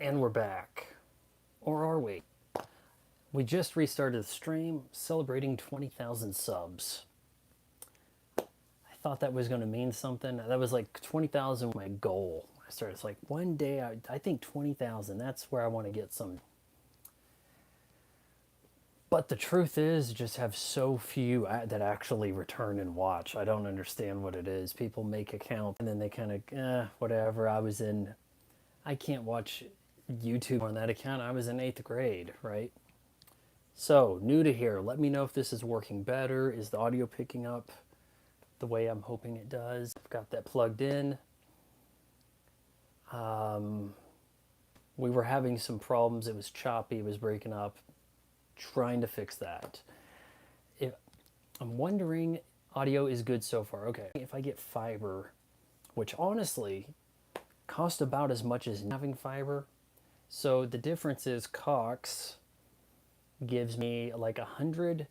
And we're back. Or are we? We just restarted the stream celebrating 20,000 subs. I thought that was going to mean something. That was like 20,000 my goal. I started, it's like one day, I think 20,000, that's where I want to get some. But the truth is, just have so few that actually return and watch. I don't understand what it is. People make accounts and then they kind of, whatever. I can't watch YouTube on that account. I was in 8th grade, right? So, new to here, let me know if this is working better. Is the audio picking up the way I'm hoping it does? I've got that plugged in. We were having some problems. It was choppy, it was breaking up. Trying to fix that. I'm wondering, audio is good so far. Okay, if I get fiber, which honestly cost about as much as having fiber. So the difference is Cox gives me like 100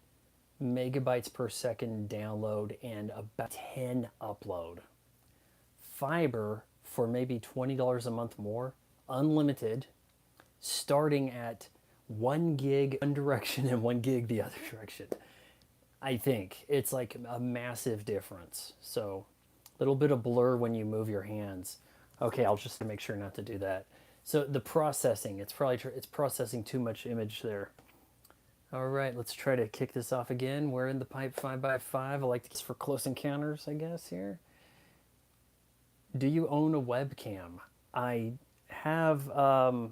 megabytes per second download and about 10 upload. Fiber for maybe $20 a month more, unlimited, starting at 1 gig one direction and 1 gig the other direction. I think it's like a massive difference. So a little bit of blur when you move your hands. Okay, I'll just make sure not to do that. So the processing, it's processing too much image there. All right, let's try to kick this off again. We're in the pipe 5x5. I like this for close encounters, I guess, here. Do you own a webcam? I have, I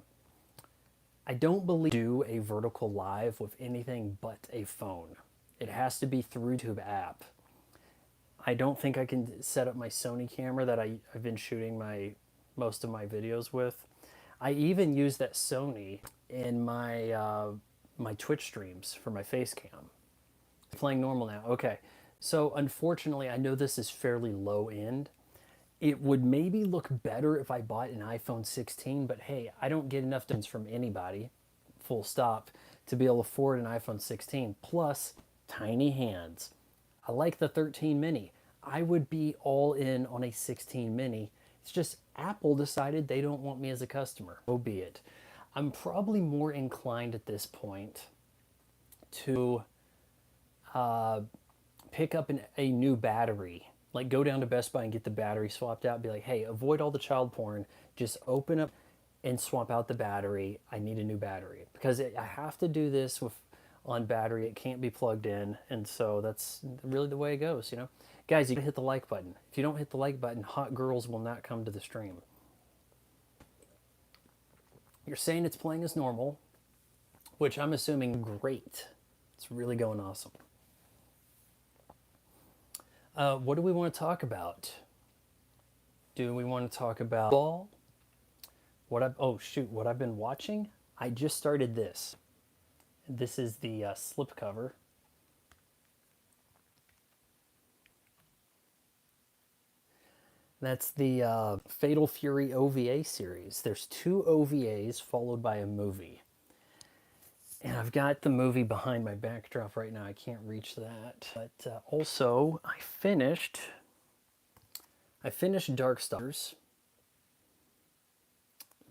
don't believe do a vertical live with anything but a phone. It has to be through YouTube app. I don't think I can set up my Sony camera that I've been shooting most of my videos with. I even use that Sony in my my Twitch streams for my face cam. Playing normal now. Okay. So unfortunately, I know this is fairly low end. It would maybe look better if I bought an iPhone 16, but hey, I don't get enough dons from anybody, full stop, to be able to afford an iPhone 16. Plus, tiny hands. I like the 13 mini. I would be all in on a 16 mini. It's just Apple decided they don't want me as a customer. So be it. I'm probably more inclined at this point to pick up a new battery. Like go down to Best Buy and get the battery swapped out. Be like, hey, avoid all the child porn. Just open up and swap out the battery. I need a new battery because I have to do this on battery. It can't be plugged in, and so that's really the way it goes. You know, guys, you gotta hit the like button. If you don't hit the like button, hot girls will not come to the stream. You're saying it's playing as normal, which I'm assuming great. It's really going awesome. What do we want to talk about? Do we want to talk about ball? What I've been watching? I just started this. This is the slip cover. That's the Fatal Fury OVA series. There's 2 OVAs followed by a movie. And I've got the movie behind my backdrop right now. I can't reach that. But also, I finished Darkstalkers.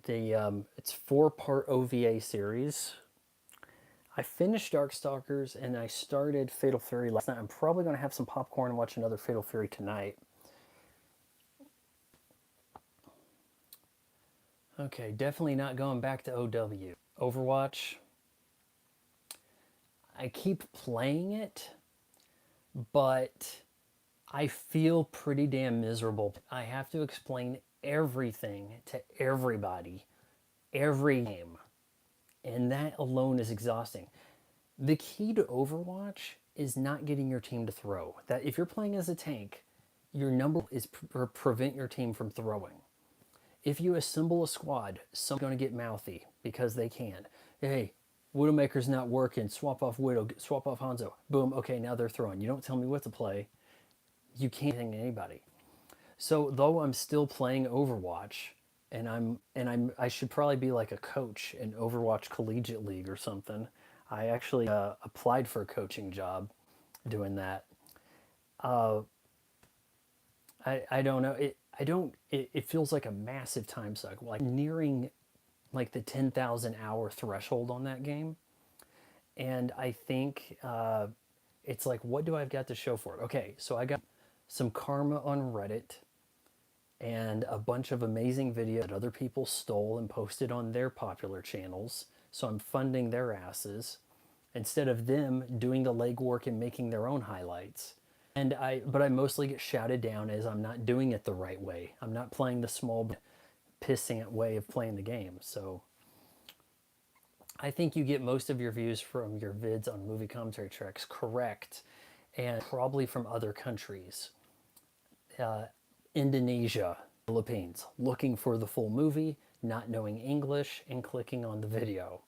It's 4-part OVA series. I finished Darkstalkers and I started Fatal Fury last night. I'm probably going to have some popcorn and watch another Fatal Fury tonight. Okay, definitely not going back to OW. Overwatch. I keep playing it, but I feel pretty damn miserable. I have to explain everything to everybody, every game, and that alone is exhausting. The key to Overwatch is not getting your team to throw. That if you're playing as a tank, your number is prevent your team from throwing. If you assemble a squad, someone's going to get mouthy because they can. Hey, Widowmaker's not working. Swap off Widow. Swap off Hanzo. Boom. Okay, now they're throwing. You don't tell me what to play. You can't hang anybody. So though I'm still playing Overwatch, I should probably be like a coach in Overwatch Collegiate League or something. I actually applied for a coaching job doing that. I don't know. It feels like a massive time suck. Like nearing like the 10,000 hour threshold on that game. And I think it's like, what do I've got to show for it? Okay, so I got some karma on Reddit and a bunch of amazing videos that other people stole and posted on their popular channels. So I'm funding their asses instead of them doing the legwork and making their own highlights. But I mostly get shouted down as I'm not doing it the right way. I'm not playing the small, pissing way of playing the game. So I think you get most of your views from your vids on movie commentary tracks correct, and probably from other countries. Indonesia, Philippines, looking for the full movie, not knowing English, and clicking on the video.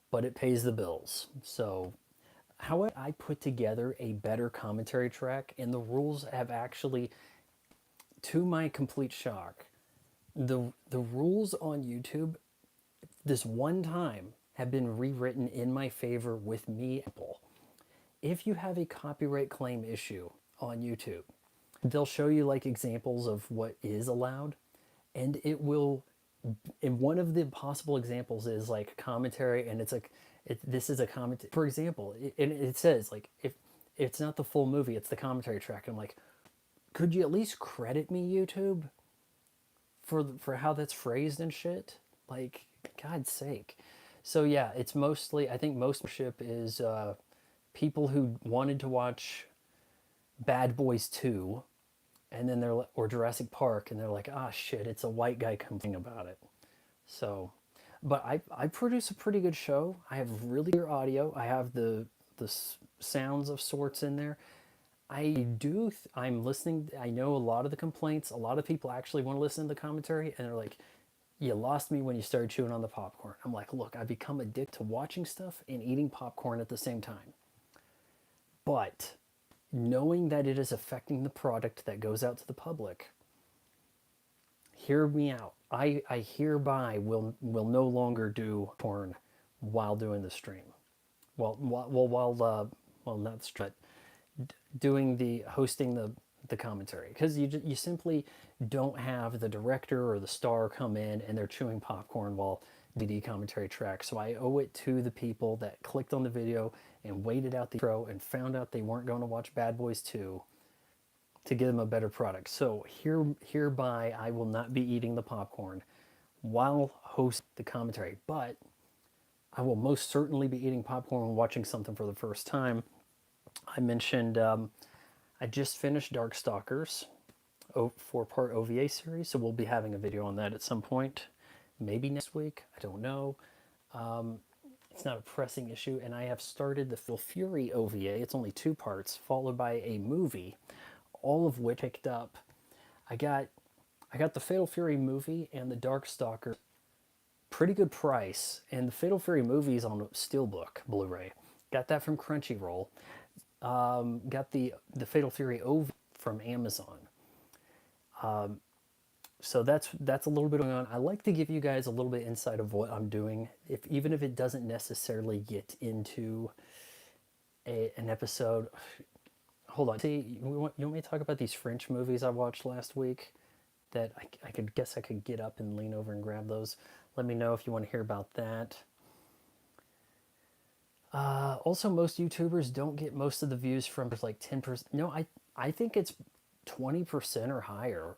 But it pays the bills. So, however, I put together a better commentary track, and the rules have actually, to my complete shock, the rules on YouTube this one time have been rewritten in my favor with me. If you have a copyright claim issue on YouTube, they'll show you like examples of what is allowed, and it will, and one of the possible examples is like commentary, and it's like this is a comment, for example, and it says like if it's not the full movie, it's the commentary track. And I'm like, could you at least credit me, YouTube, for how that's phrased and shit? Like, God's sake. So yeah, it's mostly, I think most ship is people who wanted to watch Bad Boys 2, and then they're, or Jurassic Park, and they're like, ah, shit, it's a white guy complaining about it. So, but I produce a pretty good show. I have really good audio. I have the sounds of sorts in there. I'm listening. I know a lot of the complaints. A lot of people actually want to listen to the commentary, and they're like, you lost me when you started chewing on the popcorn. I'm like, look, I've become addicted to watching stuff and eating popcorn at the same time. But knowing that it is affecting the product that goes out to the public, hear me out. I hereby will no longer do porn while doing the stream. Well, not strut, doing the hosting the commentary, because you simply don't have the director or the star come in and they're chewing popcorn while DVD commentary track. So I owe it to the people that clicked on the video and waited out the intro and found out they weren't going to watch Bad Boys 2 to give them a better product. So hereby I will not be eating the popcorn while hosting the commentary, but I will most certainly be eating popcorn when watching something for the first time. I mentioned I just finished Darkstalkers, 4-part OVA series, so we'll be having a video on that at some point, maybe next week, I don't know. It's not a pressing issue, and I have started the Fatal Fury OVA. It's only 2 parts, followed by a movie, all of which picked up. I got the Fatal Fury movie and the Darkstalker, pretty good price, and the Fatal Fury movie is on Steelbook Blu-ray. Got that from Crunchyroll. Got the Fatal Fury OVA from Amazon. So that's a little bit going on. I like to give you guys a little bit insight of what I'm doing, even if it doesn't necessarily get into an episode. Hold on. See, you want me to talk about these French movies I watched last week? That I could get up and lean over and grab those. Let me know if you want to hear about that. Also, most YouTubers don't get most of the views from like 10%. No, I think it's 20% or higher.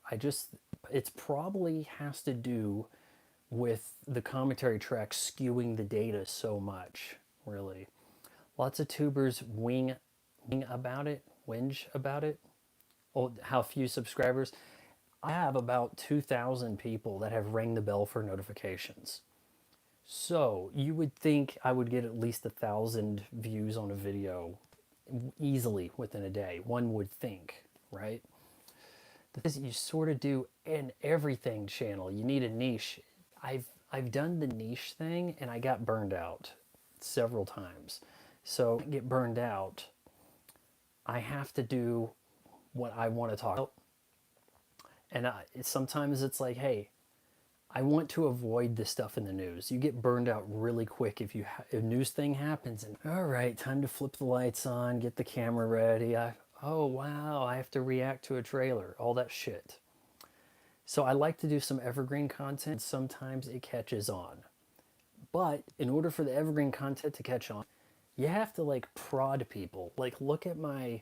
It's probably has to do with the commentary track skewing the data so much, really. Lots of tubers whinge about it, oh, how few subscribers. I have about 2,000 people that have rang the bell for notifications. So you would think I would get at least 1,000 views on a video easily within a day. One would think, right? This you sort of do an everything channel. You need a niche. I've done the niche thing and I got burned out several times. So to get burned out, I have to do what I want to talk about. And sometimes it's like, hey, I want to avoid this stuff in the news. You get burned out really quick if a news thing happens and, all right, time to flip the lights on, get the camera ready. Oh, wow, I have to react to a trailer, all that shit. So I like to do some evergreen content. Sometimes it catches on. But in order for the evergreen content to catch on, you have to like prod people. Like look at my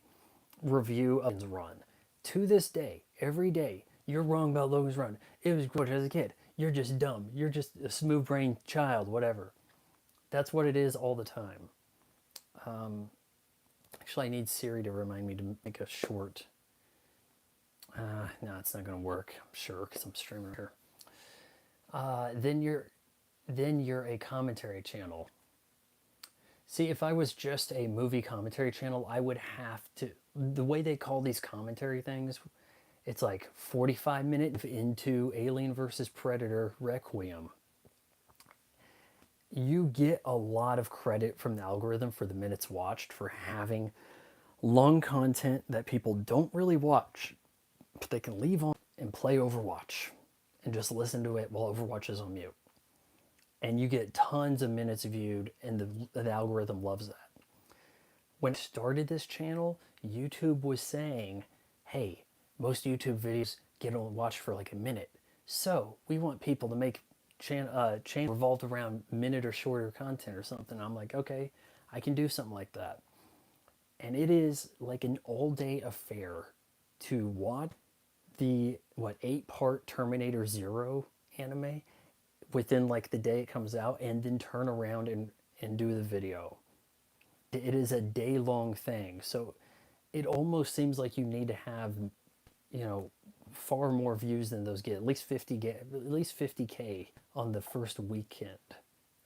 review of Run. To this day, every day, you're wrong about Logan's Run. It was great as a kid. You're just dumb. You're just a smooth brain child, whatever. That's what it is all the time. Actually, I need Siri to remind me to make a short. No, it's not going to work. I'm sure because I'm streaming here. Then you're a commentary channel. See, if I was just a movie commentary channel, I would have to. The way they call these commentary things, it's like 45 minutes into Alien versus Predator Requiem. You get a lot of credit from the algorithm for the minutes watched for having long content that people don't really watch, but they can leave on and play Overwatch and just listen to it while Overwatch is on mute. And you get tons of minutes viewed, and the algorithm loves that. When I started this channel, YouTube was saying, hey, most YouTube videos get watched for like a minute. So we want people to make channel revolved around minute or shorter content or something. I'm like, okay, I can do something like that. And it is like an all-day affair to watch the 8-part Terminator Zero anime within like the day it comes out, and then turn around and do the video. It is a day-long thing, so it almost seems like you need to have, far more views than those get. At least 50K on the first weekend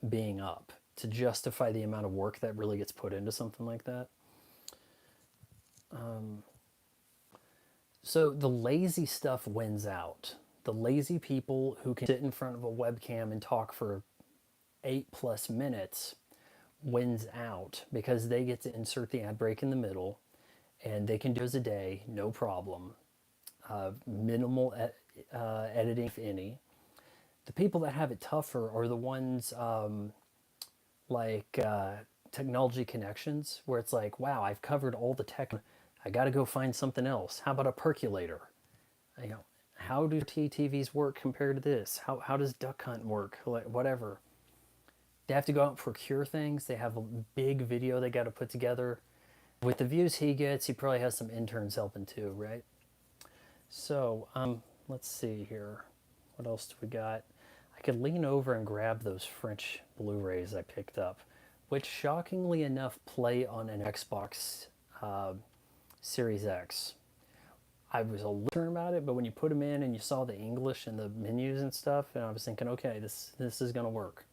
being up to justify the amount of work that really gets put into something like that. So the lazy stuff wins out. The lazy people who can sit in front of a webcam and talk for 8+ minutes wins out because they get to insert the ad break in the middle, and they can do it a day, no problem. Minimal editing, if any. The people that have it tougher are the ones like Technology Connections, where it's like, wow, I've covered all the tech. I got to go find something else. How about a percolator? How do TTVs work compared to this? How does Duck Hunt work? Whatever. They have to go out and procure things. They have a big video they got to put together. With the views he gets, he probably has some interns helping too, right? So, let's see here. What else do we got? I could lean over and grab those French Blu-rays I picked up, which shockingly enough play on an Xbox Series X. I was a little concerned about it, but when you put them in and you saw the English and the menus and stuff, and I was thinking, okay, this is going to work.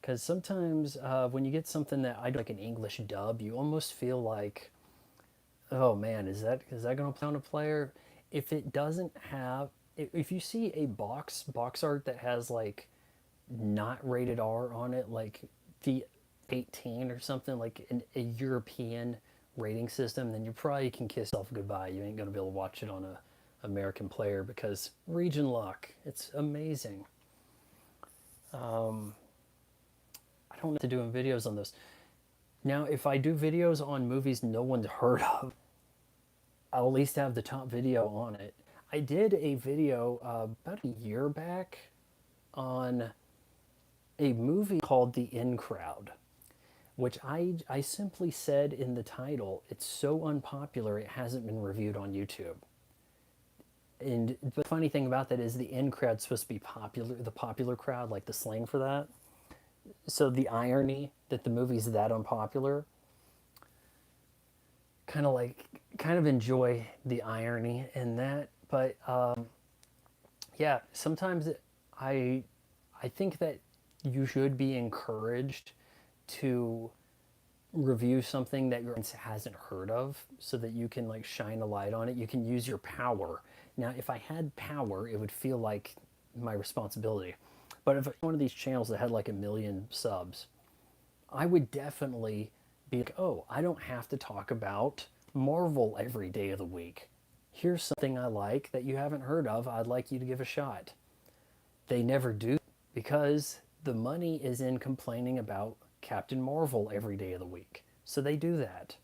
Because sometimes when you get something that I do like an English dub, you almost feel like, oh man, is that going to play on a player? If it doesn't have, if you see a box art that has like not rated R on it, like the 18 or something, like a European rating system, then you probably can kiss yourself goodbye. You ain't going to be able to watch it on a American player because region lock. It's amazing. I don't know what to do in videos on this. Now, if I do videos on movies no one's heard of, I'll at least have the top video on it. I did a video about a year back on a movie called The In Crowd, which I simply said in the title, it's so unpopular it hasn't been reviewed on YouTube. And the funny thing about that is the In Crowd's supposed to be popular, the popular crowd, like the slang for that. So the irony that the movie's that unpopular, kind of enjoy the irony in that. But yeah, sometimes I think that you should be encouraged to review something that your audience hasn't heard of so that you can like shine a light on it. You can use your power. Now, if I had power, it would feel like my responsibility. But if one of these channels that had like 1 million subs, I would definitely be like, oh, I don't have to talk about Marvel every day of the week. Here's something I like that you haven't heard of. I'd like you to give a shot. They never do because the money is in complaining about Captain Marvel every day of the week. So they do that.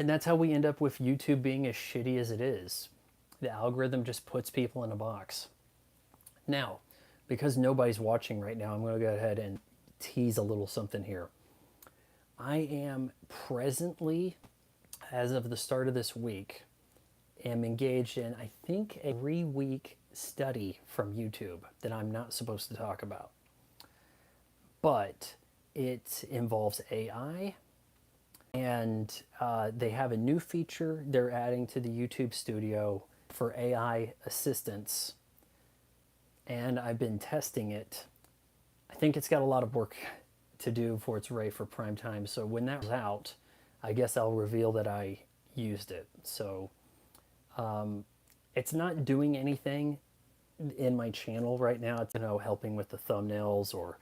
And that's how we end up with YouTube being as shitty as it is. The algorithm just puts people in a box. Now, because nobody's watching right now, I'm going to go ahead and tease a little something here. I am presently, as of the start of this week, am engaged in, I think, a 3-week study from YouTube that I'm not supposed to talk about. But it involves AI, and they have a new feature they're adding to the YouTube Studio for AI assistance. And I've been testing it. I think it's got a lot of work to do before it's ready for prime time. So when that's out, I guess I'll reveal that I used it. So it's not doing anything in my channel right now. It's, helping with the thumbnails or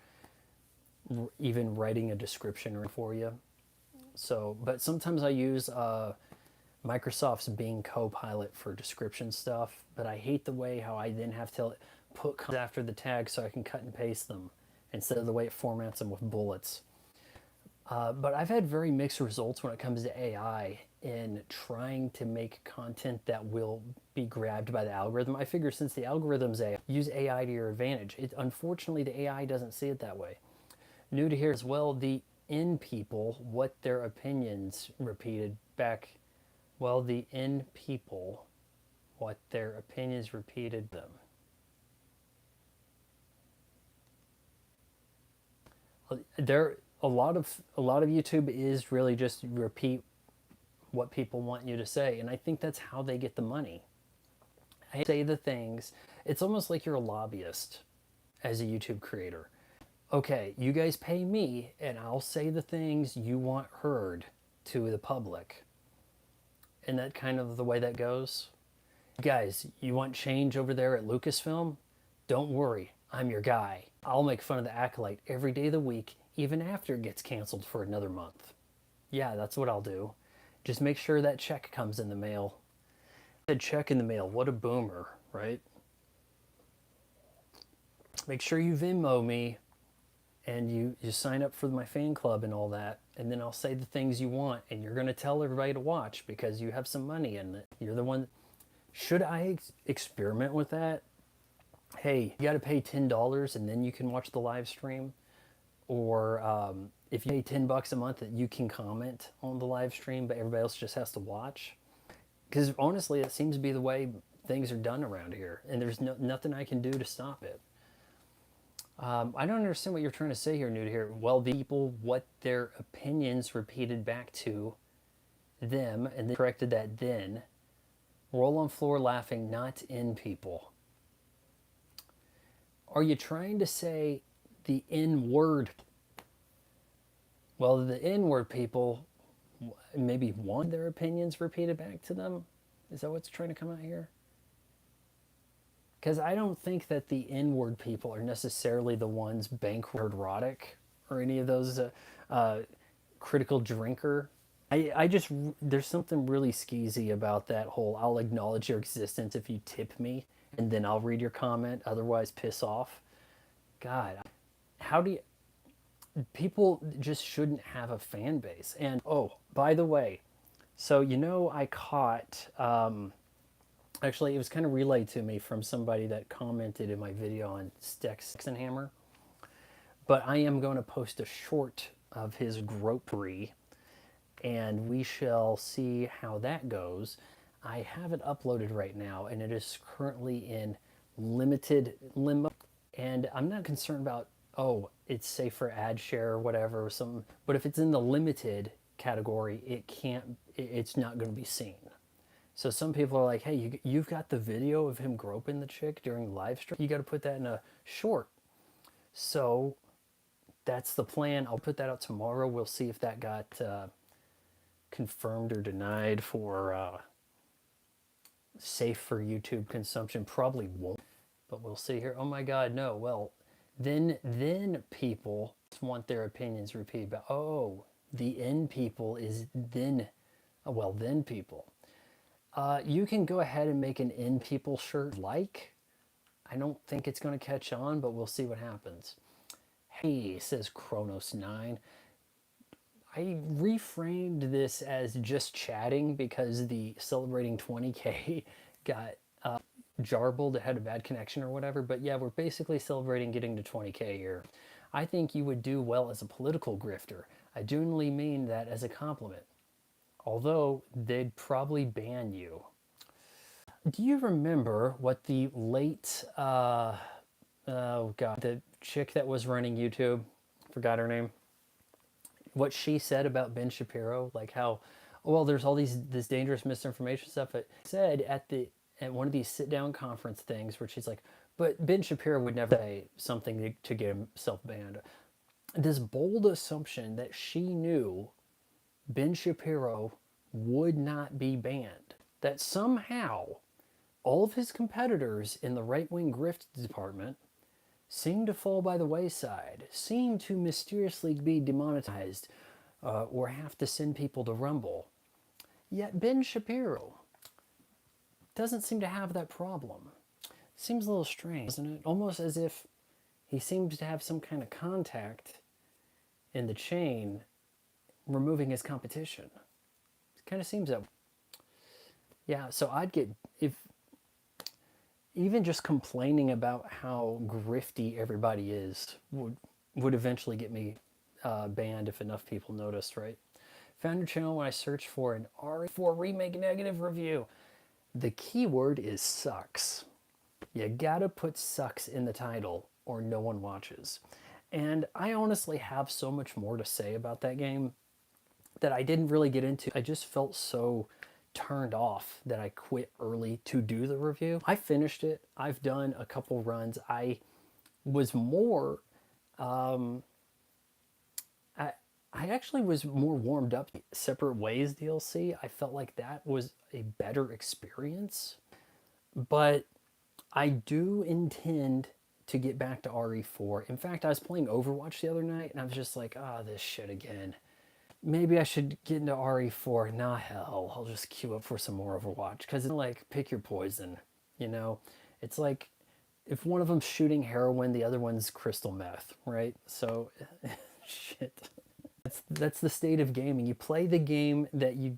even writing a description for you. So, but sometimes I use Microsoft's Bing Copilot for description stuff, but I hate the way how I then have to put after the tag so I can cut and paste them instead of the way it formats them with bullets. But I've had very mixed results when it comes to AI in trying to make content that will be grabbed by the algorithm. I figure since the algorithm's AI, use AI to your advantage. Unfortunately, the AI doesn't see it that way. New to here as well, the in people, what their opinions repeated back. Well, the in people, what their opinions repeated them. A lot of YouTube is really just repeat what people want you to say, and I think that's how they get the money. I say the things. It's almost like you're a lobbyist as a YouTube creator. Okay, you guys pay me, and I'll say the things you want heard to the public. And that kind of the way that goes. Guys, you want change over there at Lucasfilm? Don't worry, I'm your guy. I'll make fun of the Acolyte every day of the week, even after it gets canceled for another month. Yeah, that's what I'll do. Just make sure that check comes in the mail. I said check in the mail, what a boomer, right? Make sure you Venmo me and you sign up for my fan club and all that, and then I'll say the things you want, and you're going to tell everybody to watch because you have some money in it. You're the one. Should I experiment with that? Hey, you got to pay $10 and then you can watch the live stream. Or if you pay $10 a month, that you can comment on the live stream, but everybody else just has to watch. Because honestly, it seems to be the way things are done around here, and there's nothing I can do to stop it. I don't understand what you're trying to say here, new to here. Well, the people, what their opinions repeated back to them, and they corrected that then. Roll on floor laughing, not in people. Are you trying to say the N-word? Well, the N-word people, maybe want their opinions repeated back to them? Is that what's trying to come out here? Because I don't think that the N-word people are necessarily the ones erotic or any of those critical drinker. I just, there's something really skeezy about that whole, I'll acknowledge your existence if you tip me, and then I'll read your comment, otherwise piss off. God, how do you, people just shouldn't have a fan base. And, oh, by the way, so, I caught, actually, it was kind of relayed to me from somebody that commented in my video on Stexenhammer. But I am going to post a short of his gropery, and we shall see how that goes. I have it uploaded right now, and it is currently in limited limbo. And I'm not concerned about, oh, it's safe for ad share or whatever or something. But if it's in the limited category, it's not going to be seen. So some people are like, hey, you've got the video of him groping the chick during live stream. You got to put that in a short. So that's the plan. I'll put that out tomorrow. We'll see if that got confirmed or denied for safe for YouTube consumption. Probably won't, but we'll see here. Oh my God, no. Well, then people want their opinions repeated. But oh, the N people is then, well, then people. You can go ahead and make an in people shirt like. I don't think it's going to catch on, but we'll see what happens. Hey, says Kronos9. I reframed this as just chatting because the celebrating 20K got jarbled, it had a bad connection or whatever. But yeah, we're basically celebrating getting to 20K here. I think you would do well as a political grifter. I genuinely mean that as a compliment. Although they'd probably ban you. Do you remember what the late, oh god, the chick that was running YouTube, forgot her name, what she said about Ben Shapiro, like how, well, there's all this dangerous misinformation stuff. It said at one of these sit down conference things where she's like, but Ben Shapiro would never say something to get himself banned. This bold assumption that she knew Ben Shapiro would not be banned, that somehow all of his competitors in the right-wing grift department seem to fall by the wayside, seem to mysteriously be demonetized, or have to send people to Rumble. Yet Ben Shapiro doesn't seem to have that problem. Seems a little strange, doesn't it? Almost as if he seems to have some kind of contact in the chain removing his competition. It kind of seems that way. Yeah, so I'd get, if even just complaining about how grifty everybody is would eventually get me banned if enough people noticed, right? Found your channel when I searched for an RE4 remake negative review. The keyword is sucks. You gotta put sucks in the title or no one watches. And I honestly have so much more to say about that game that I didn't really get into. I just felt so turned off that I quit early to do the review. I finished it. I've done a couple runs. I was more, I actually was more warmed up. Separate Ways DLC, I felt like that was a better experience. But I do intend to get back to RE4. In fact, I was playing Overwatch the other night and I was just like, ah, this shit again. Maybe I should get into RE4. Nah, hell, I'll just queue up for some more Overwatch. Because it's like, pick your poison, you know? It's like, if one of them's shooting heroin, the other one's crystal meth, right? So, shit. That's the state of gaming. You play the game that you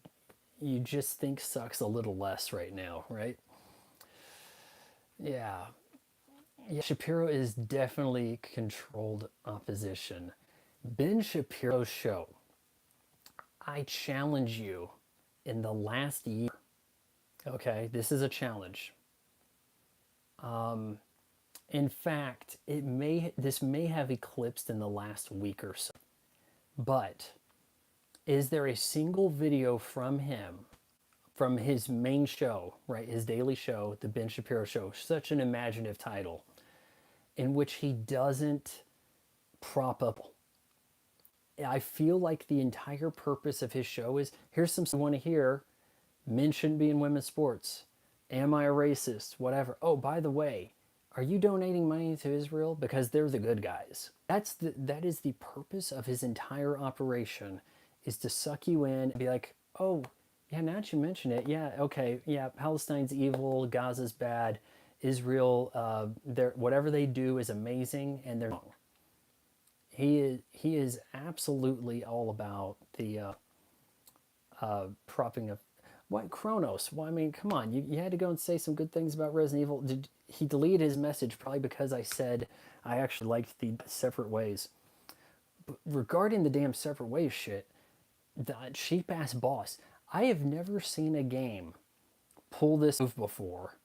just think sucks a little less right now, right? Yeah. Yeah, Shapiro is definitely controlled opposition. Ben Shapiro's show, I challenge you, in the last year, okay, this is a challenge. In fact, this may have eclipsed in the last week or so. But is there a single video from him, from his main show, right, his daily show, the Ben Shapiro Show, such an imaginative title, in which he doesn't prop up? I feel like the entire purpose of his show is, here's some stuff you want to hear. Men shouldn't be in women's sports. Am I a racist? Whatever. Oh, by the way, are you donating money to Israel? Because they're the good guys. That is the purpose of his entire operation, is to suck you in and be like, oh, yeah, now that you mention it, yeah, okay, yeah, Palestine's evil, Gaza's bad, Israel, whatever they do is amazing, and they're wrong. He is absolutely all about the propping of what Kronos. Well, I mean, come on, you had to go and say some good things about Resident Evil. He deleted his message probably because I said I actually liked the Separate Ways. But regarding the damn Separate Ways shit, that cheap ass boss, I have never seen a game pull this move before,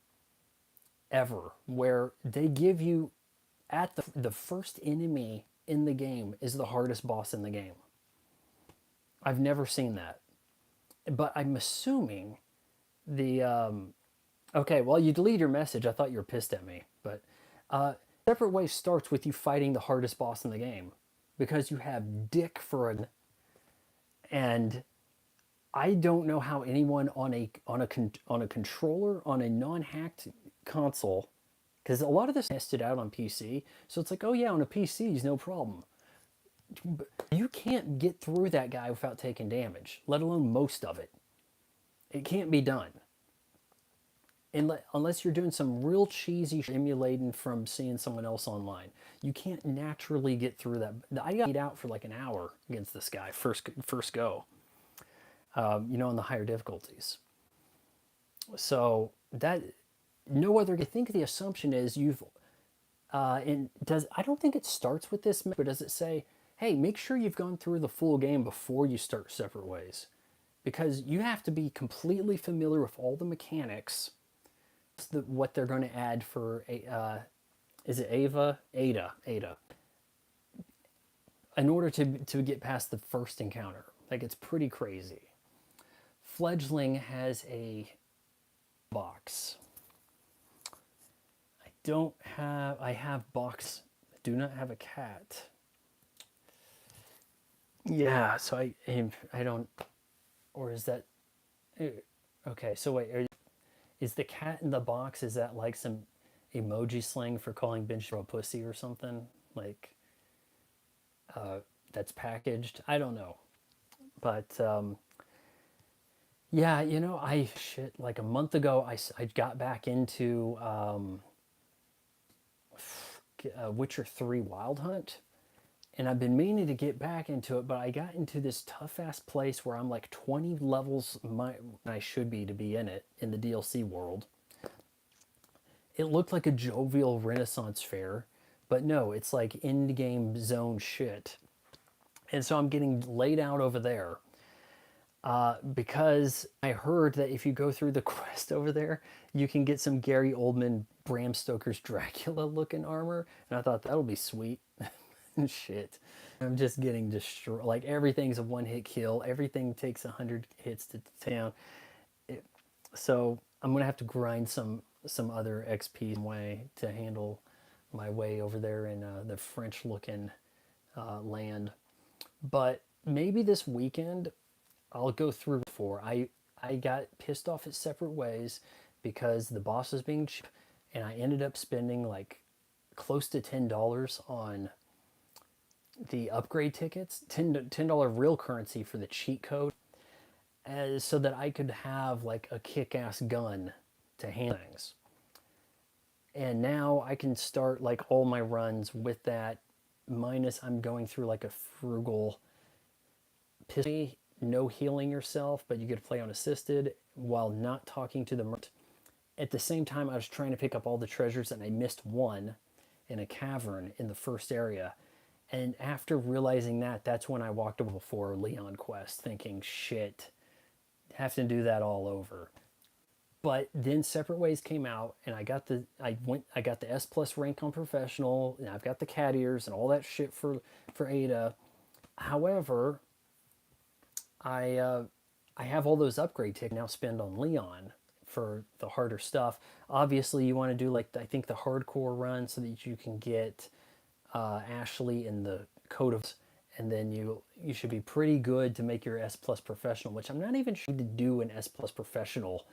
ever, where they give you at the first enemy in the game is the hardest boss in the game. I've never seen that. But I'm assuming the, okay, well, you deleted your message. I thought you were pissed at me. But Separate Ways starts with you fighting the hardest boss in the game, because you have Dick for an, and I don't know how anyone on a controller, on a non-hacked console, because a lot of this tested out on PC, so it's like, oh yeah, on a PC is no problem. You can't get through that guy without taking damage, let alone most of it. It can't be done. unless you're doing some real cheesy emulating from seeing someone else online. You can't naturally get through that. I got beat out for like an hour against this guy first go. You know, in the higher difficulties. So that no other. I think the assumption is you've and does I don't think it starts with this, but does it say, hey, make sure you've gone through the full game before you start Separate Ways, because you have to be completely familiar with all the mechanics, what they're going to add for a is it Ada, in order to get past the first encounter. Like, it's pretty crazy. Fledgling has a box. I have box. I do not have a cat. Yeah, so I don't, or is that, okay, so wait, is the cat in the box, is that like some emoji slang for calling Benji a pussy or something? Like, that's packaged? I don't know. But, yeah, you know, like a month ago, I got back into Witcher 3 Wild Hunt. And I've been meaning to get back into it, but I got into this tough-ass place where I'm like 20 levels I should be to be in it, in the DLC world. It looked like a jovial Renaissance fair, but no, it's like end-game zone shit. And so I'm getting laid out over there. Because I heard that if you go through the quest over there, you can get some Gary Oldman, Bram Stoker's Dracula-looking armor. And I thought, that'll be sweet. Shit. I'm just getting destroyed. Like, everything's a one-hit kill. Everything takes 100 hits to down. So I'm going to have to grind some other XP way to handle my way over there in the French-looking land. But maybe this weekend I'll go through before. I got pissed off at Separate Ways because the boss was being cheap, and I ended up spending like close to $10 on the upgrade tickets, $10 real currency for the cheat code, so that I could have like a kick-ass gun to handle things. And now I can start like all my runs with that, minus I'm going through like a frugal no healing yourself, but you get to play on assisted while not talking to the merchant. At the same time, I was trying to pick up all the treasures, and I missed one in a cavern in the first area. And after realizing that, that's when I walked over for Leon Quest, thinking, shit, have to do that all over. But then Separate Ways came out, and I got the S plus rank on professional, and I've got the cat ears and all that shit for Ada. However, I have all those upgrade tickets now spend on Leon for the harder stuff. Obviously, you want to do like I think the hardcore run so that you can get Ashley in the Code of, and then you should be pretty good to make your S plus professional, which I'm not even sure to do an S plus professional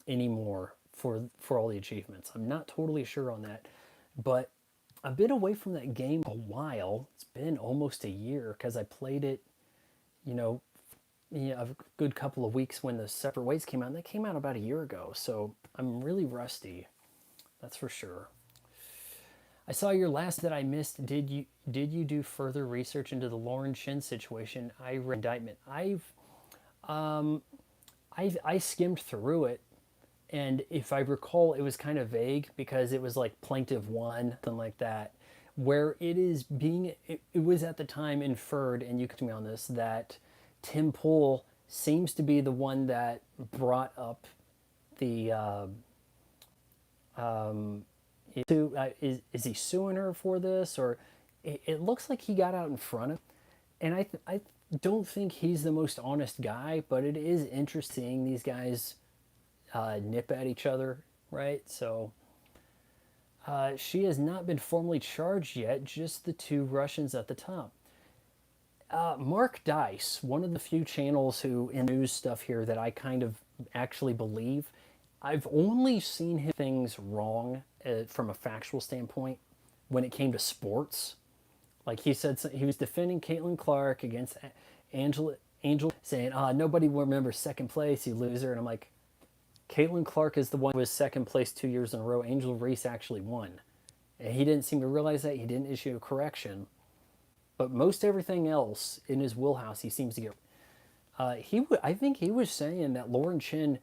anymore for all the achievements. I'm not totally sure on that, but I've been away from that game a while. It's been almost a year because I played it, a good couple of weeks when the Separate Ways came out, and that came out about a year ago. So I'm really rusty, that's for sure. I saw your last that I missed. Did you do further research into the Lauren Shin situation? I read indictment. I skimmed through it, and if I recall, it was kind of vague because it was like plaintiff one, something like that, where it was at the time inferred, and you can me on this, that Tim Pool seems to be the one that brought up the is he suing her for this, or it looks like he got out in front of, and I don't think he's the most honest guy, but it is interesting these guys nip at each other, right? So she has not been formally charged yet, just the two Russians at the top. Mark Dice, one of the few channels who in news stuff here that I kind of actually believe. I've only seen him things wrong from a factual standpoint when it came to sports. Like he said, he was defending Caitlin Clark against Angel, saying, nobody will remember second place, you loser. And I'm like, Caitlin Clark is the one who was second place 2 years in a row. Angel Reese actually won. And he didn't seem to realize that. He didn't issue a correction. But most everything else in his wheelhouse, he seems to get. I think he was saying that Lauren Chin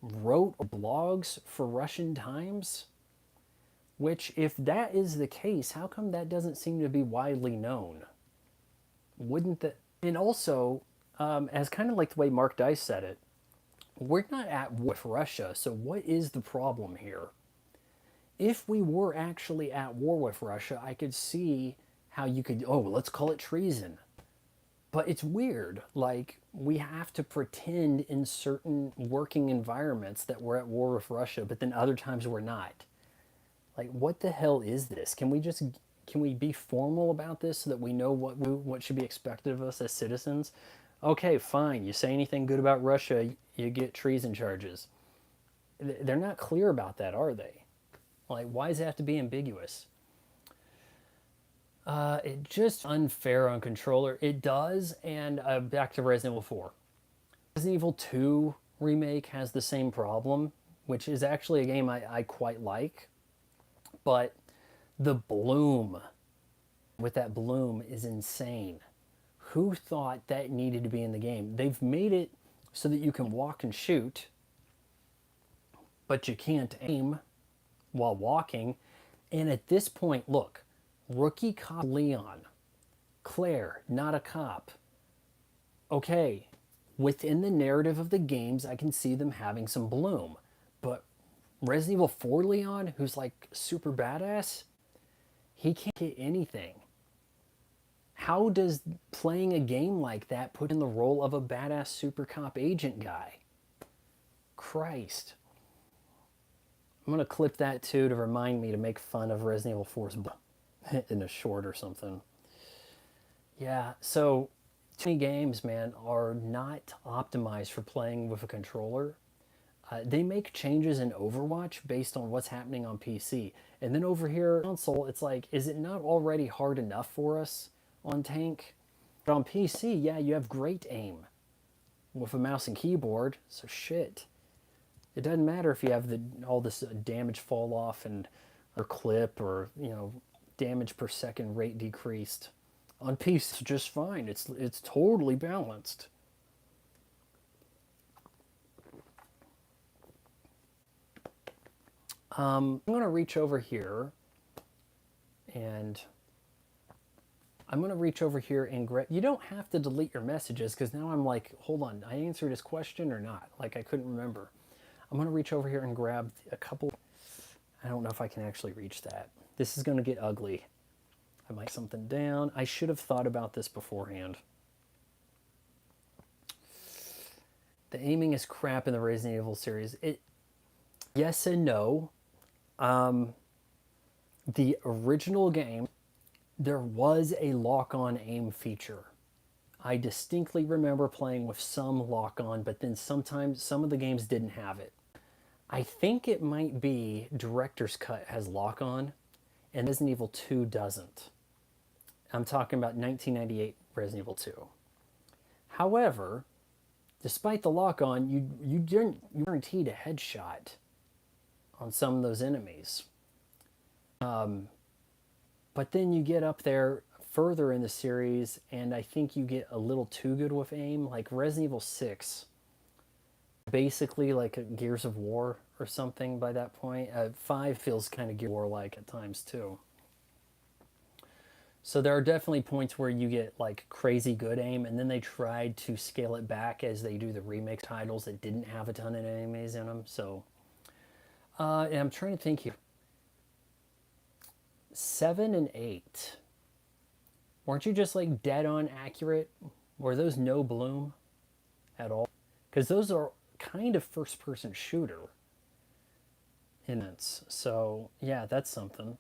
wrote blogs for Russian Times, which, if that is the case, how come that doesn't seem to be widely known? Wouldn't that? And also, as kind of like the way Mark Dice said it, we're not at war with Russia, so what is the problem here? If we were actually at war with Russia, I could see how you could, oh, let's call it treason. But it's weird. Like, we have to pretend in certain working environments that we're at war with Russia, but then other times we're not. Like, what the hell is this? Can we be formal about this so that we know what should be expected of us as citizens? Okay, fine. You say anything good about Russia, you get treason charges. They're not clear about that, are they? Like, why does it have to be ambiguous? It just unfair on controller. It does, and back to Resident Evil 4. Resident Evil 2 remake has the same problem, which is actually a game I quite like, but the bloom with that bloom is insane. Who thought that needed to be in the game? They've made it so that you can walk and shoot, but you can't aim while walking. And at this point, look, rookie cop Leon, Claire, not a cop. Okay, within the narrative of the games, I can see them having some bloom. But Resident Evil 4 Leon, who's like super badass, he can't get anything. How does playing a game like that put in the role of a badass super cop agent guy? Christ. I'm going to clip that too to remind me to make fun of Resident Evil 4's in a short or something. Yeah, so too many games, man, are not optimized for playing with a controller. They make changes in Overwatch based on what's happening on PC. And then over here on console, it's like, is it not already hard enough for us on tank? But on PC, yeah, you have great aim with a mouse and keyboard, so shit. It doesn't matter if you have all this damage fall off and or clip or, damage per second rate decreased. On PC, it's just fine. It's totally balanced. I'm going to reach over here and grab. You don't have to delete your messages because now I'm like, hold on, I answered his question or not? Like, I couldn't remember. I'm going to reach over here and grab a couple. I don't know if I can actually reach that. This is going to get ugly. I might something down. I should have thought about this beforehand. The aiming is crap in the Resident Evil series. Yes and no. The original game, there was a lock-on aim feature. I distinctly remember playing with some lock-on, but then sometimes some of the games didn't have it. I think it might be Director's Cut has lock-on, and Resident Evil 2 doesn't. I'm talking about 1998 Resident Evil 2. However, despite the lock-on, you guaranteed a headshot on some of those enemies. But then you get up there further in the series, and I think you get a little too good with aim. Like Resident Evil 6, basically like a Gears of War or something by that point. 5 feels kind of Gears of War-like at times too. So there are definitely points where you get like crazy good aim, and then they tried to scale it back as they do the remake titles that didn't have a ton of enemies in them. So, and I'm trying to think here. 7 and 8. Weren't you just like dead on accurate? Were those no bloom at all? Because those are kind of first person shooter in it. So yeah, that's something.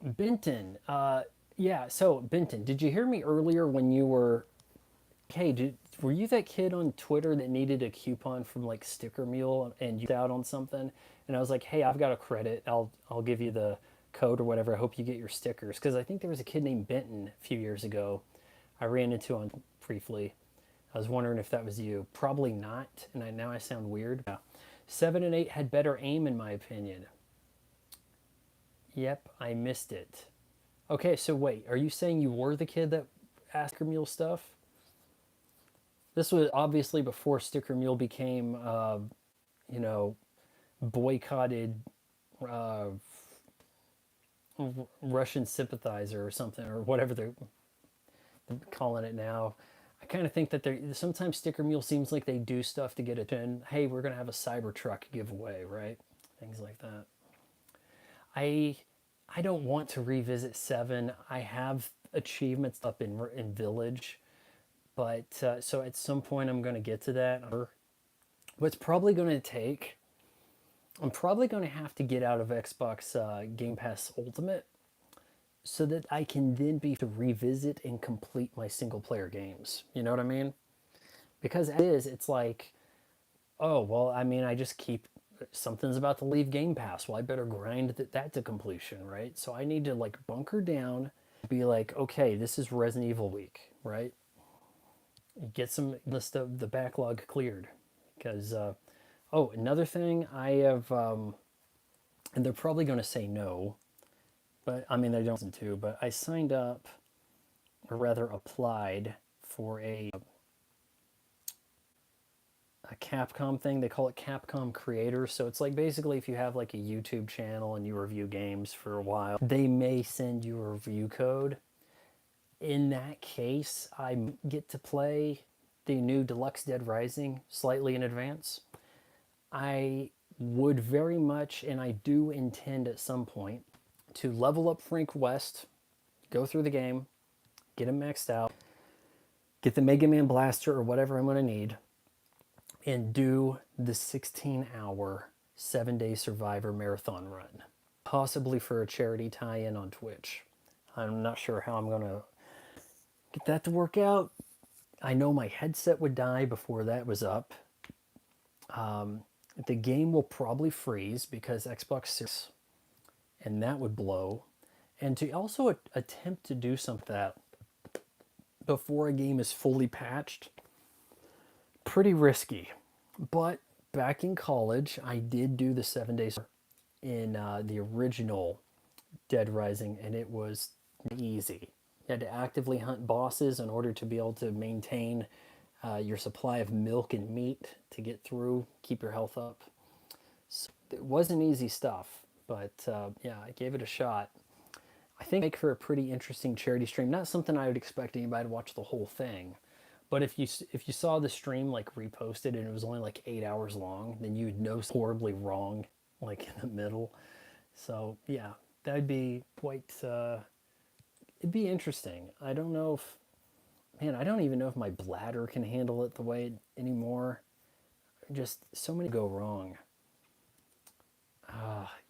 Benton, yeah, so Benton, did you hear me earlier when you were, hey, were you that kid on Twitter that needed a coupon from like Sticker Mule and you out on something? And I was like, hey, I've got a credit. I'll give you the code or whatever. I hope you get your stickers. Because I think there was a kid named Benton a few years ago I ran into on briefly. I was wondering if that was you. Probably not, and now I sound weird. Yeah. 7 and 8 had better aim, in my opinion. Yep, I missed it. Okay, so wait, are you saying you were the kid that asked Sticker Mule stuff? This was obviously before Sticker Mule became, you know, boycotted uh, Russian sympathizer or something, or whatever they're calling it now. I kind of think that sometimes Sticker Mule seems like they do stuff to get attention. Hey, we're gonna have a Cybertruck giveaway, right? Things like that. I don't want to revisit 7. I have achievements up in Village, but so at some point I'm going to get to that. What's probably going to take, I'm probably going to have to get out of Xbox Game Pass Ultimate so that I can then be to revisit and complete my single player games. You know what I mean? Because as is, it's like, oh, well, I mean, I just keep, something's about to leave Game Pass. Well, I better grind that to completion, right? So I need to like bunker down, be like, okay, this is Resident Evil week, right? Get some list of the backlog cleared. Because, oh, another thing I have, and they're probably going to say no, but I mean, they don't listen to, but I signed up, or rather applied for a Capcom thing. They call it Capcom Creators. So it's like basically if you have like a YouTube channel and you review games for a while, they may send you a review code. In that case, I get to play the new Deluxe Dead Rising slightly in advance. I would very much, and I do intend at some point, to level up Frank West, go through the game, get him maxed out, get the Mega Man Blaster or whatever I'm going to need, and do the 16-hour 7-day Survivor marathon run, possibly for a charity tie-in on Twitch. I'm not sure how I'm going to get that to work out. I know my headset would die before that was up. The game will probably freeze because Xbox Series, and that would blow. And to also attempt to do something that before a game is fully patched, pretty risky. But back in college, I did do the 7 days in the original Dead Rising, and it was easy. You had to actively hunt bosses in order to be able to maintain your supply of milk and meat to get through, keep your health up. So it wasn't easy stuff, but yeah, I gave it a shot. I think make for a pretty interesting charity stream. Not something I would expect anybody to watch the whole thing, but if you saw the stream like reposted and it was only like 8 hours long, then you'd know horribly wrong, like in the middle. So yeah, that'd be quite. It'd be interesting. I don't know if, man, I don't even know if my bladder can handle it the way anymore. Just so many go wrong.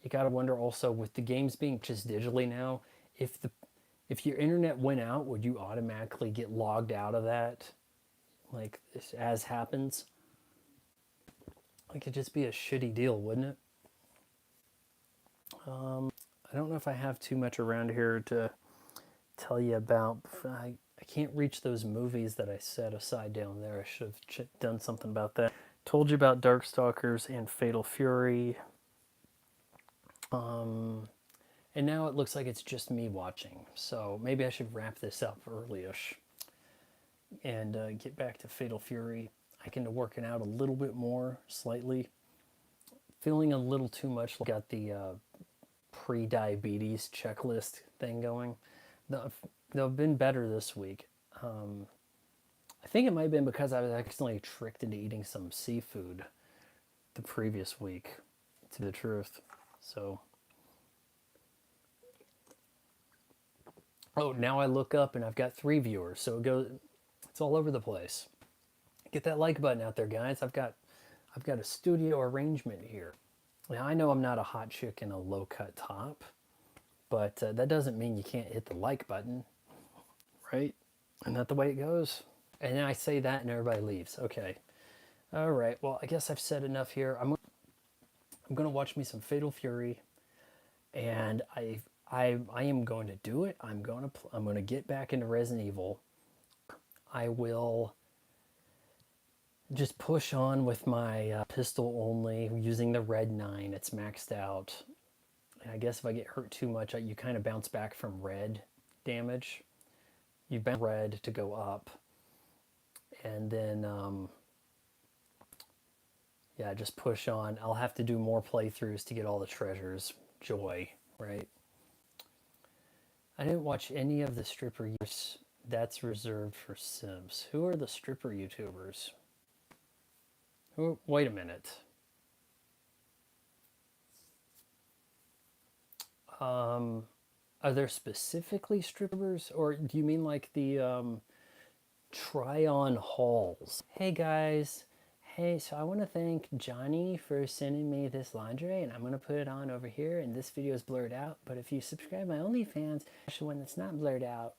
You gotta wonder also with the games being just digitally now, if your internet went out, would you automatically get logged out of that? Like as happens? Like it'd just be a shitty deal, wouldn't it? I don't know if I have too much around here to tell you about. I can't reach those movies that I set aside down there. I should have done something about that. Told you about Darkstalkers and Fatal Fury. And now it looks like it's just me watching. So maybe I should wrap this up early-ish and get back to Fatal Fury. I can work it out a little bit more, slightly. Feeling a little too much like got the pre-diabetes checklist thing going. They've been better this week. I think it might have been because I was accidentally tricked into eating some seafood the previous week, to be the truth. So, oh, now I look up and I've got 3 viewers, so it's all over the place. Get that like button out there, guys. I've got a studio arrangement here. Now I know I'm not a hot chick in a low cut top, but that doesn't mean you can't hit the like button, right? Isn't that the way it goes? And then I say that and everybody leaves. Okay. All right. Well, I guess I've said enough here. I'm going to watch me some Fatal Fury, and I am going to do it. I'm going to get back into Resident Evil. I will just push on with my pistol only, using the red 9. It's maxed out. And I guess if I get hurt too much, you kind of bounce back from red damage. You bounce red to go up. And then, yeah, just push on. I'll have to do more playthroughs to get all the treasures. Joy, right? I didn't watch any of the stripper YouTubers. That's reserved for Sims. Who are the stripper YouTubers? Who? Wait a minute. Are there specifically strippers, or do you mean like the try-on hauls? Hey guys, hey, so I want to thank Johnny for sending me this lingerie, and I'm going to put it on over here, and this video is blurred out, but if you subscribe to my OnlyFans, actually when it's not blurred out,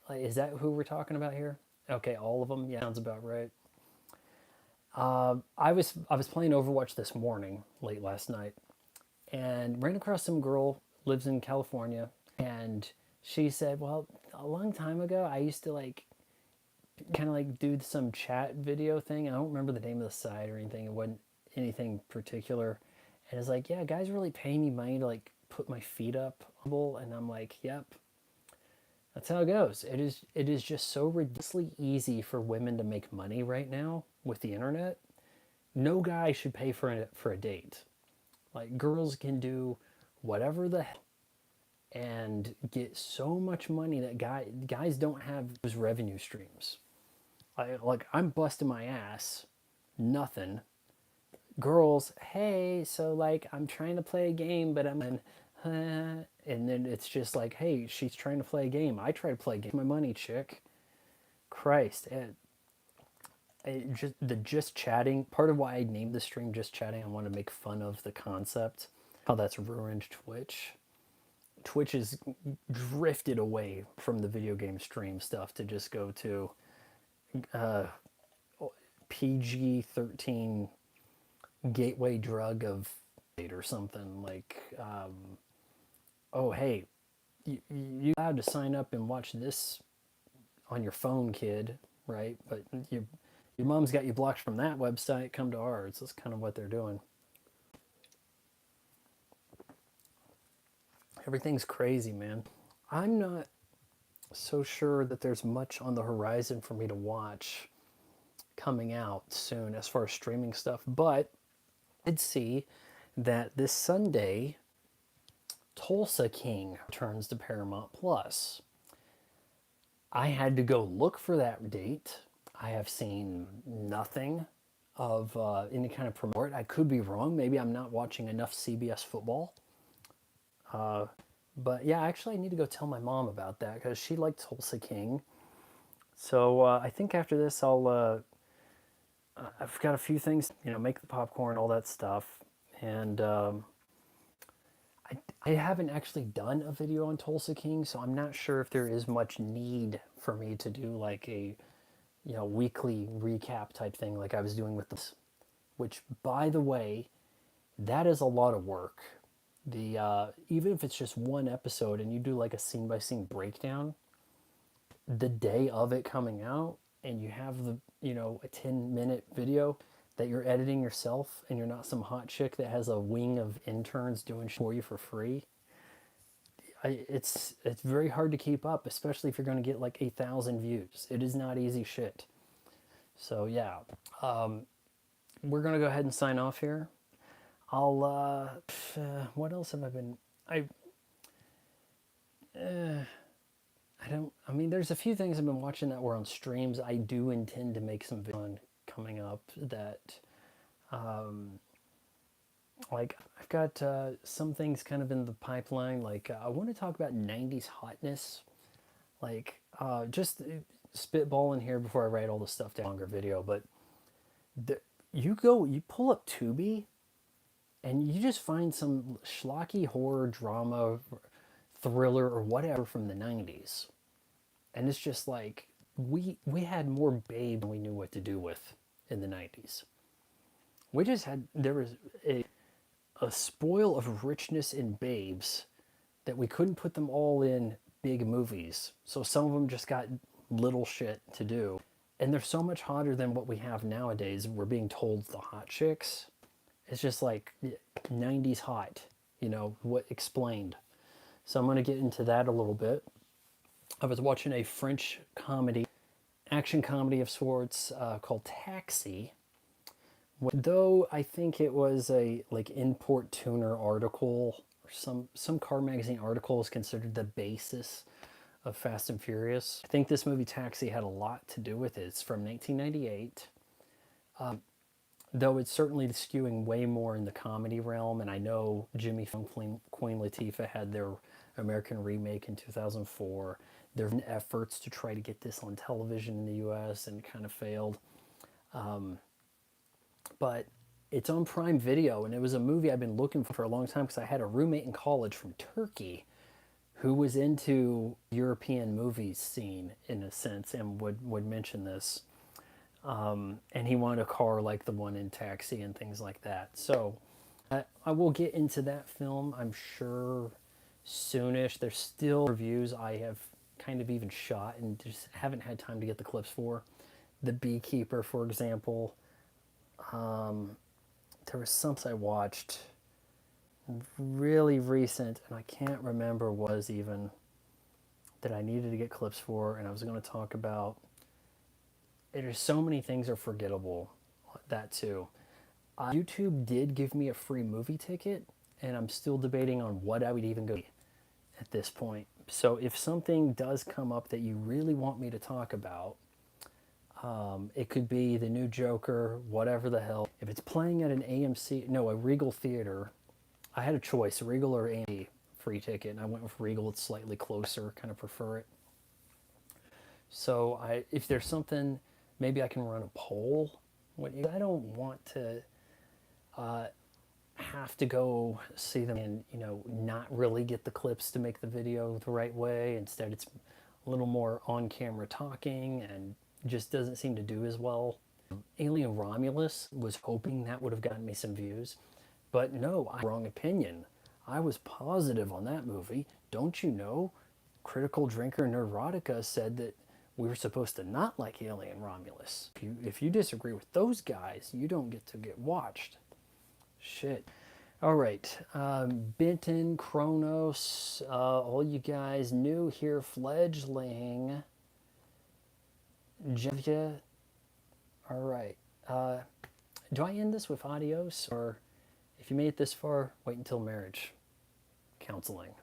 like, is that who we're talking about here? Okay, all of them? Yeah, sounds about right. I was playing Overwatch this morning, late last night, and ran across some girl, lives in California, and she said, well, a long time ago, I used to like kind of like do some chat video thing. I don't remember the name of the site or anything. It wasn't anything particular. And it's like, yeah, guys really pay me money to like put my feet up. And I'm like, yep, that's how it goes. It is just so ridiculously easy for women to make money right now with the internet. No guy should pay for a date. Like, girls can do whatever the hell and get so much money that guys don't have those revenue streams. I'm busting my ass, nothing. Girls, hey, so like I'm trying to play a game, but I'm in, and then it's just like, hey, she's trying to play a game. I try to play a game. My money, chick. Christ, just chatting. Part of why I named the stream Just Chatting, I want to make fun of the concept, how that's ruined Twitch. Twitch has drifted away from the video game stream stuff to just go to PG-13 gateway drug of or something like, oh hey, you allowed to sign up and watch this on your phone, kid, right? But your mom's got you blocked from that website. Come to ours. That's kind of what they're doing. Everything's crazy, man. I'm not so sure that there's much on the horizon for me to watch coming out soon as far as streaming stuff, but I did see that this Sunday Tulsa King returns to Paramount Plus. I had to go look for that date. I have seen nothing of any kind of promote. I could be wrong. Maybe I'm not watching enough CBS football. But yeah, actually I need to go tell my mom about that because she liked Tulsa King. So I think after this I've got a few things, make the popcorn, all that stuff. And I haven't actually done a video on Tulsa King, so I'm not sure if there is much need for me to do like a, weekly recap type thing like I was doing with this, which, by the way, that is a lot of work. Even if it's just one episode and you do like a scene by scene breakdown, the day of it coming out, and you have a 10-minute video that you're editing yourself, and you're not some hot chick that has a wing of interns doing shit for you for free. It's very hard to keep up, especially if you're going to get like 1,000 views. It is not easy shit. So yeah, we're going to go ahead and sign off here. I'll what else have I been? There's a few things I've been watching that were on streams. I do intend to make some video on coming up that, like, I've got some things kind of in the pipeline. Like, I want to talk about 90s hotness. Like, just spitballing here before I write all this stuff down. Longer video, but you pull up Tubi, and you just find some schlocky horror drama, thriller, or whatever from the 90s. And it's just like, we had more babe than we knew what to do with in the 90s. There was a spoil of richness in babes that we couldn't put them all in big movies. So some of them just got little shit to do. And they're so much hotter than what we have nowadays. We're being told the hot chicks. It's just like 90s hot, you know, what explained. So I'm going to get into that a little bit. I was watching a French comedy, action comedy of sorts, called Taxi. Though I think it was a like import tuner article, or some car magazine article is considered the basis of Fast and Furious. I think this movie Taxi had a lot to do with it. It's from 1998. Though it's certainly skewing way more in the comedy realm, and I know Jimmy Fallon, Queen Latifah had their American remake in 2004. There have been efforts to try to get this on television in the U.S. and kind of failed. But it's on Prime Video, and it was a movie I've been looking for a long time because I had a roommate in college from Turkey who was into European movies scene in a sense and would mention this. And he wanted a car like the one in Taxi and things like that. So I will get into that film, I'm sure, soonish. There's still reviews I have kind of even shot and just haven't had time to get the clips for. The Beekeeper, for example. There was something I watched really recent, and I can't remember what it was even, that I needed to get clips for, and I was going to talk about. There's so many things are forgettable, that too. YouTube did give me a free movie ticket, and I'm still debating on what I would even go at this point. So if something does come up that you really want me to talk about, it could be the new Joker, whatever the hell. If it's playing at an a Regal theater, I had a choice, Regal or AMC free ticket, and I went with Regal. It's slightly closer, kind of prefer it. So if there's something, maybe I can run a poll. I don't want to have to go see them and, you know, not really get the clips to make the video the right way. Instead, it's a little more on-camera talking and just doesn't seem to do as well. Alien Romulus, was hoping that would have gotten me some views. But no, I had the wrong opinion. I was positive on that movie. Don't you know? Critical Drinker Neurotica said that we were supposed to not like Alien Romulus. If you disagree with those guys, you don't get to get watched. Shit. All right. Benton, Kronos, all you guys new here, fledgling. Jevia. All right. Do I end this with adios? Or if you made it this far, wait until marriage counseling.